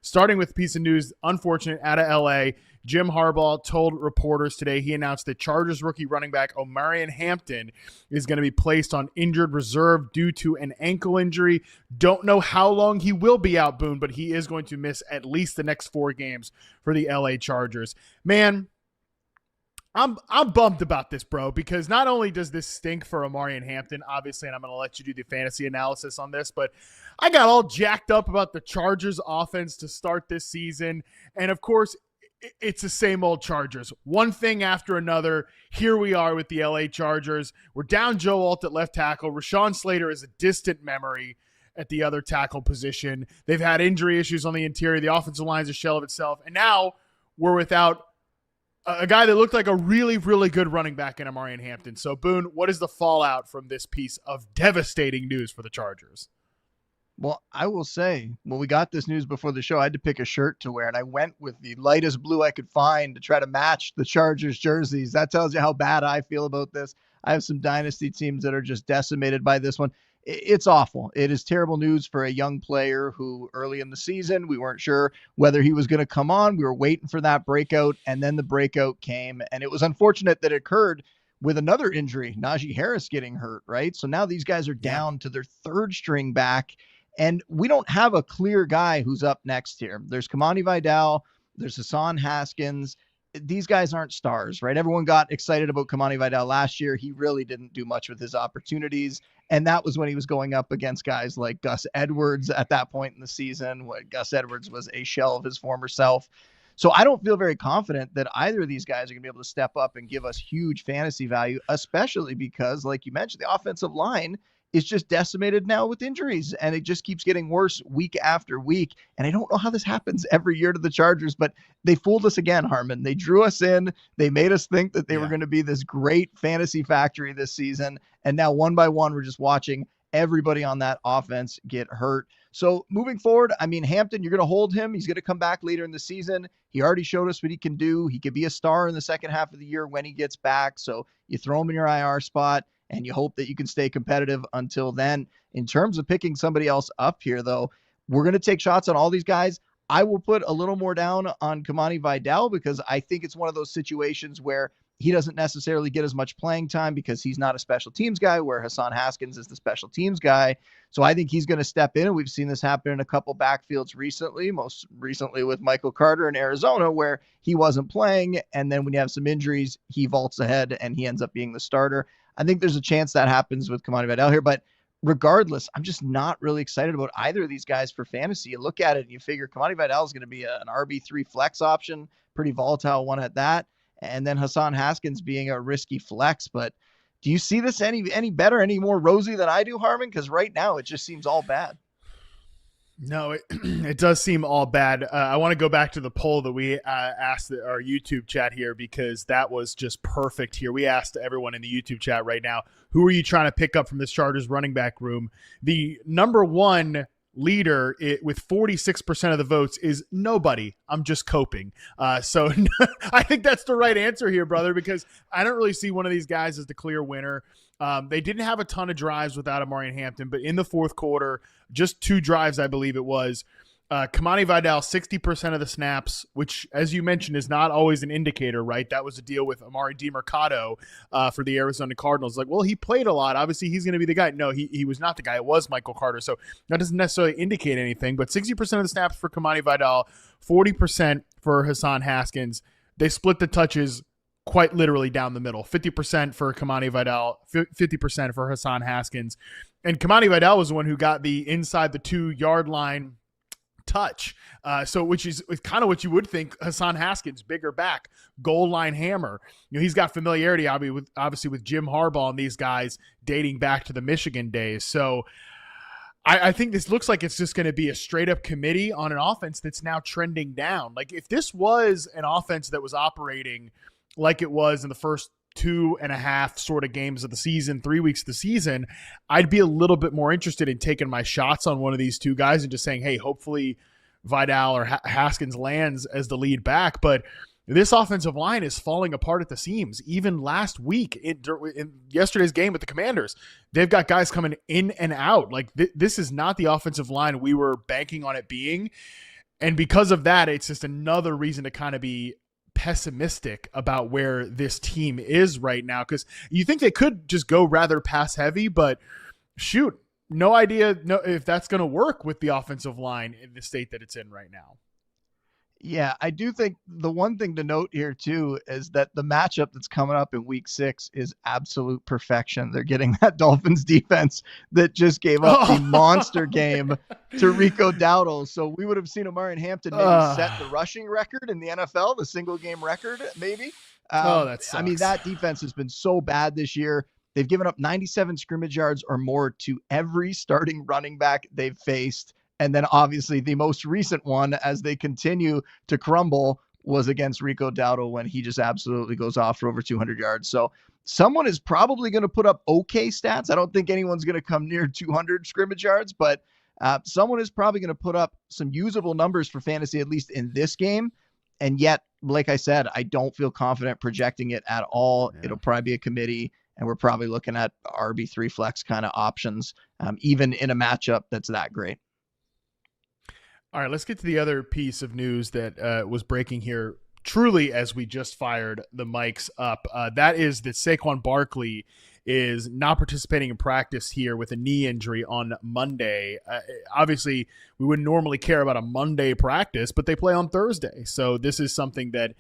starting with a piece of news, unfortunate, out of LA. Jim Harbaugh told reporters today, he announced that Chargers rookie running back Omarion Hampton is going to be placed on injured reserve due to an ankle injury. Don't know how long he will be out, Boone, but he is going to miss at least the next 4 games for the LA Chargers. Man, I'm bummed about this, bro, because not only does this stink for Omarion Hampton, obviously, and I'm going to let you do the fantasy analysis on this, but I got all jacked up about the Chargers offense to start this season. And of course, it's the same old Chargers. One thing after another. Here we are with the LA Chargers. We're down Joe Alt at left tackle. Rashawn Slater is a distant memory at the other tackle position. They've had injury issues on the interior. The offensive line is a shell of itself. And now we're without a guy that looked like a really, really good running back in Omarion Hampton. So, Boone, what is the fallout from this piece of devastating news for the Chargers? Well, I will say, when we got this news before the show, I had to pick a shirt to wear, and I went with the lightest blue I could find to try to match the Chargers jerseys. That tells you how bad I feel about this. I have some dynasty teams that are just decimated by this one. It's awful. It is terrible news for a young player who early in the season, we weren't sure whether he was going to come on. We were waiting for that breakout, and then the breakout came, and it was unfortunate that it occurred with another injury, Najee Harris getting hurt, right? So now these guys are down to their third string back. And we don't have a clear guy who's up next here. There's Kamani Vidal. There's Hassan Haskins. These guys aren't stars, right? Everyone got excited about Kamani Vidal last year. He really didn't do much with his opportunities. And that was when he was going up against guys like Gus Edwards at that point in the season, when Gus Edwards was a shell of his former self. So I don't feel very confident that either of these guys are going to be able to step up and give us huge fantasy value, especially because, like you mentioned, the offensive line is just decimated now with injuries, and it just keeps getting worse week after week. And I don't know how this happens every year to the Chargers, but they fooled us again, Harmon. They drew us in. They made us think that they were going to be this great fantasy factory this season. And now one by one, we're just watching everybody on that offense get hurt. So moving forward, I mean, Hampton, you're going to hold him. He's going to come back later in the season. He already showed us what he can do. He could be a star in the second half of the year when he gets back. So you throw him in your IR spot, and you hope that you can stay competitive until then. In terms of picking somebody else up here, though, we're going to take shots on all these guys. I will put a little more down on Kamani Vidal because I think it's one of those situations where he doesn't necessarily get as much playing time because he's not a special teams guy, where Hassan Haskins is the special teams guy. So I think he's going to step in. And we've seen this happen in a couple backfields recently, most recently with Michael Carter in Arizona, where he wasn't playing. And then when you have some injuries, he vaults ahead and he ends up being the starter. I think there's a chance that happens with Kamani Vidal here, but regardless, I'm just not really excited about either of these guys for fantasy. You look at it and you figure Kamani Vidal is going to be an RB3 flex option, pretty volatile one at that. And then Hassan Haskins being a risky flex. But do you see this any better, any more rosy than I do, Harmon? Because right now it just seems all bad. No, it does seem all bad. I want to go back to the poll that we asked our YouTube chat here, because that was just perfect here. We asked everyone in the YouTube chat right now, who are you trying to pick up from this Chargers running back room? The number one leader with 46% of the votes is nobody. I'm just coping. So I think that's the right answer here, brother, because I don't really see one of these guys as the clear winner. They didn't have a ton of drives without Omarion Hampton, but in the fourth quarter, just 2 drives, I believe it was. Kamani Vidal, 60% of the snaps, which, as you mentioned, is not always an indicator, right? That was a deal with Amari DiMercato for the Arizona Cardinals. Like, well, he played a lot. Obviously, he's going to be the guy. No, he was not the guy. It was Michael Carter. So that doesn't necessarily indicate anything, but 60% of the snaps for Kamani Vidal, 40% for Hassan Haskins. They split the touches quite literally down the middle. 50% for Kamani Vidal, 50% for Hassan Haskins. And Kamani Vidal was the one who got the inside the 2-yard line touch. So which is kind of what you would think. Hassan Haskins, bigger back, goal line hammer. You know, he's got familiarity obviously with Jim Harbaugh and these guys dating back to the Michigan days. So I think this looks like it's just going to be a straight up committee on an offense that's now trending down. Like, if this was an offense that was operating like it was in the first 2.5 sort of games of the season, 3 weeks of the season, I'd be a little bit more interested in taking my shots on one of these two guys and just saying, hey, hopefully Vidal or Haskins lands as the lead back. But this offensive line is falling apart at the seams. Even last week in yesterday's game with the Commanders, they've got guys coming in and out. Like, this is not the offensive line we were banking on it being. And because of that, it's just another reason to kind of be pessimistic about where this team is right now, because you think they could just go rather pass heavy, but shoot, no idea if that's going to work with the offensive line in the state that it's in right now. Yeah, I do think the one thing to note here too is that the matchup that's coming up in week 6 is absolute perfection. They're getting that Dolphins defense that just gave up the monster game to Rico Dowdle. So we would have seen Omarion Hampton maybe set the rushing record in the NFL, the single game record, maybe. That sucks. I mean, that defense has been so bad this year. They've given up 97 scrimmage yards or more to every starting running back they've faced. And then obviously the most recent one, as they continue to crumble, was against Rico Dowdle when he just absolutely goes off for over 200 yards. So someone is probably going to put up okay stats. I don't think anyone's going to come near 200 scrimmage yards, but someone is probably going to put up some usable numbers for fantasy, at least in this game. And yet, like I said, I don't feel confident projecting it at all. Yeah. It'll probably be a committee, and we're probably looking at RB3 flex kind of options, even in a matchup that's that great. All right, let's get to the other piece of news that was breaking here truly as we just fired the mics up. That is that Saquon Barkley is not participating in practice here with a knee injury on Monday. Obviously, we wouldn't normally care about a Monday practice, but they play on Thursday. So this is something that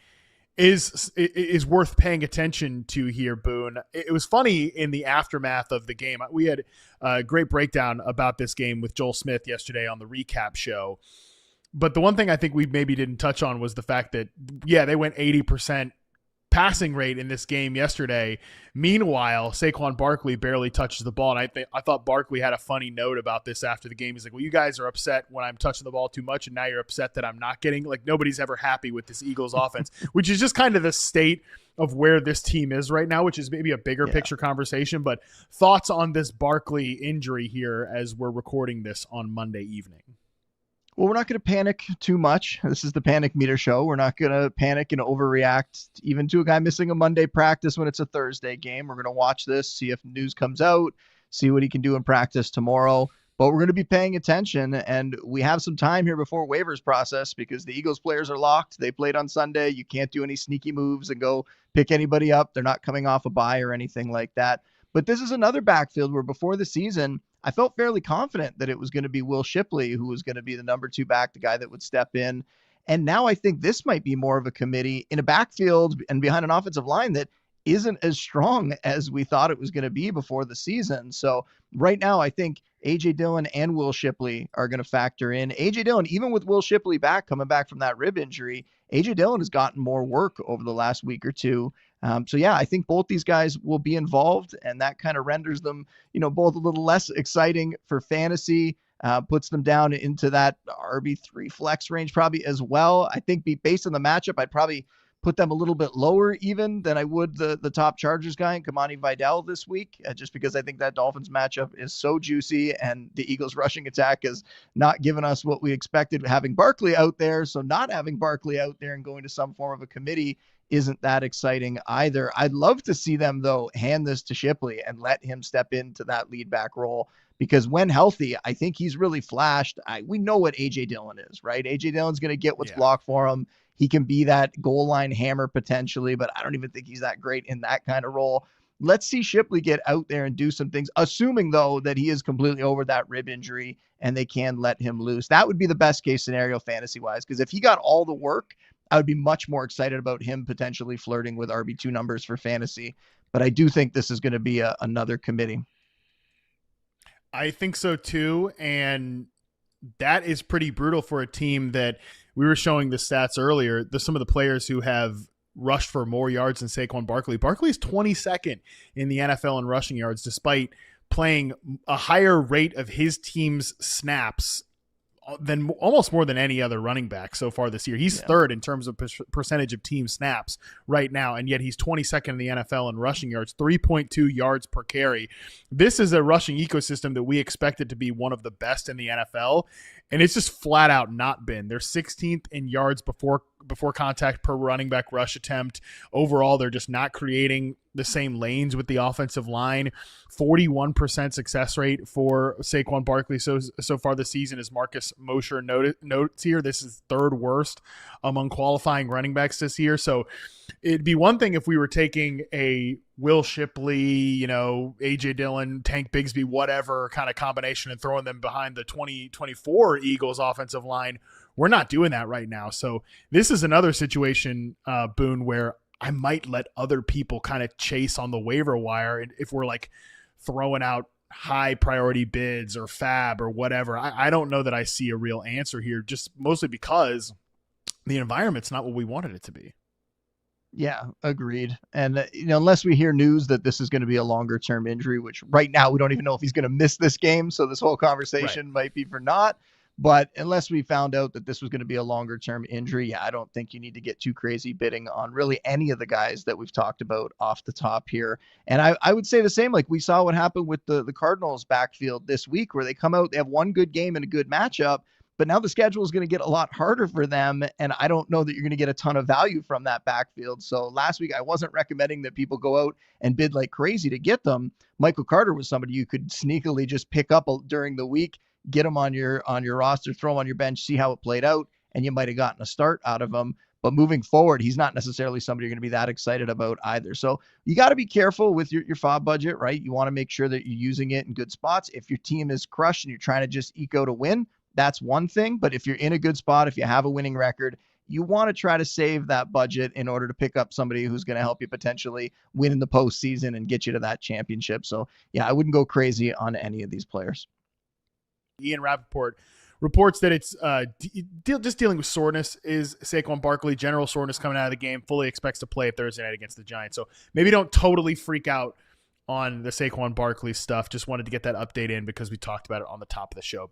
is worth paying attention to here, Boone. It was funny in the aftermath of the game. We had a great breakdown about this game with Joel Smith yesterday on the recap show. But the one thing I think we maybe didn't touch on was the fact that, yeah, they went 80% passing rate in this game yesterday. Meanwhile, Saquon Barkley barely touches the ball. And I thought Barkley had a funny note about this after the game. He's like, well, you guys are upset when I'm touching the ball too much, and now you're upset that I'm not getting, like, nobody's ever happy with this Eagles offense, which is just kind of the state of where this team is right now, which is maybe a bigger picture conversation. But thoughts on this Barkley injury here as we're recording this on Monday evening? Well, we're not going to panic too much. This is the Panic Meter Show. We're not going to panic and overreact even to a guy missing a Monday practice when it's a Thursday game. We're going to watch this, see if news comes out, see what he can do in practice tomorrow. But we're going to be paying attention, and we have some time here before waivers process because the Eagles players are locked. They played on Sunday. You can't do any sneaky moves and go pick anybody up. They're not coming off a bye or anything like that. But this is another backfield where before the season, I felt fairly confident that it was going to be Will Shipley who was going to be the number 2 back, the guy that would step in. And now I think this might be more of a committee in a backfield and behind an offensive line that isn't as strong as we thought it was going to be before the season. So right now, I think A.J. Dillon and Will Shipley are going to factor in. A.J. Dillon, even with Will Shipley coming back from that rib injury, A.J. Dillon has gotten more work over the last week or two. So yeah, I think both these guys will be involved, and that kind of renders them, both a little less exciting for fantasy, puts them down into that RB3 flex range probably as well. I think based on the matchup, I'd probably put them a little bit lower even than I would the top Chargers guy and Kamani Vidal this week, just because I think that Dolphins matchup is so juicy and the Eagles rushing attack has not given us what we expected having Barkley out there. So not having Barkley out there and going to some form of a committee isn't that exciting either. I'd love to see them, though, hand this to Shipley and let him step into that lead back role, because when healthy, I think he's really flashed. We know what A.J. Dillon is, right? A.J. Dillon's going to get what's blocked for him. He can be that goal line hammer potentially, but I don't even think he's that great in that kind of role. Let's see Shipley get out there and do some things, assuming, though, that he is completely over that rib injury and they can let him loose. That would be the best case scenario fantasy-wise, because if he got all the work, I would be much more excited about him potentially flirting with RB2 numbers for fantasy. But I do think this is going to be another committee. I think so too. And that is pretty brutal for a team that we were showing the stats earlier. There's some of the players who have rushed for more yards than Saquon Barkley. Barkley is 22nd in the NFL in rushing yards, despite playing a higher rate of his team's snaps than almost more than any other running back so far this year. He's third in terms of percentage of team snaps right now, and yet he's 22nd in the NFL in rushing yards, 3.2 yards per carry. This is a rushing ecosystem that we expected to be one of the best in the NFL, and it's just flat out not been. They're 16th in yards before contact per running back rush attempt. Overall, they're just not creating the same lanes with the offensive line. 41% success rate for Saquon Barkley so far this season, as Marcus Mosher notes here. This is third worst among qualifying running backs this year. So it'd be one thing if we were taking a Will Shipley, AJ Dillon, Tank Bigsby, whatever kind of combination and throwing them behind the 2024 Eagles offensive line. We're not doing that right now. So this is another situation, Boone, where I might let other people kind of chase on the waiver wire. And if we're like throwing out high priority bids or fab or whatever, I don't know that I see a real answer here, just mostly because the environment's not what we wanted it to be. Yeah, agreed. And unless we hear news that this is going to be a longer term injury, which right now we don't even know if he's going to miss this game. So this whole conversation might be for naught. But unless we found out that this was going to be a longer term injury, I don't think you need to get too crazy bidding on really any of the guys that we've talked about off the top here. And I would say the same, like we saw what happened with the Cardinals backfield this week, where they come out, they have one good game and a good matchup, but now the schedule is going to get a lot harder for them. And I don't know that you're going to get a ton of value from that backfield. So last week, I wasn't recommending that people go out and bid like crazy to get them. Michael Carter was somebody you could sneakily just pick up during the week, get him on your roster, throw him on your bench, see how it played out, and you might have gotten a start out of him. But moving forward, he's not necessarily somebody you're going to be that excited about either. So you got to be careful with your FOB budget, right? You want to make sure that you're using it in good spots. If your team is crushed and you're trying to just eke out a win, that's one thing. But if you're in a good spot, if you have a winning record, you want to try to save that budget in order to pick up somebody who's going to help you potentially win in the postseason and get you to that championship. So yeah, I wouldn't go crazy on any of these players. Ian Rappaport reports that it's just dealing with soreness is Saquon Barkley. General soreness coming out of the game. Fully expects to play Thursday night against the Giants. So maybe don't totally freak out on the Saquon Barkley stuff. Just wanted to get that update in because we talked about it on the top of the show.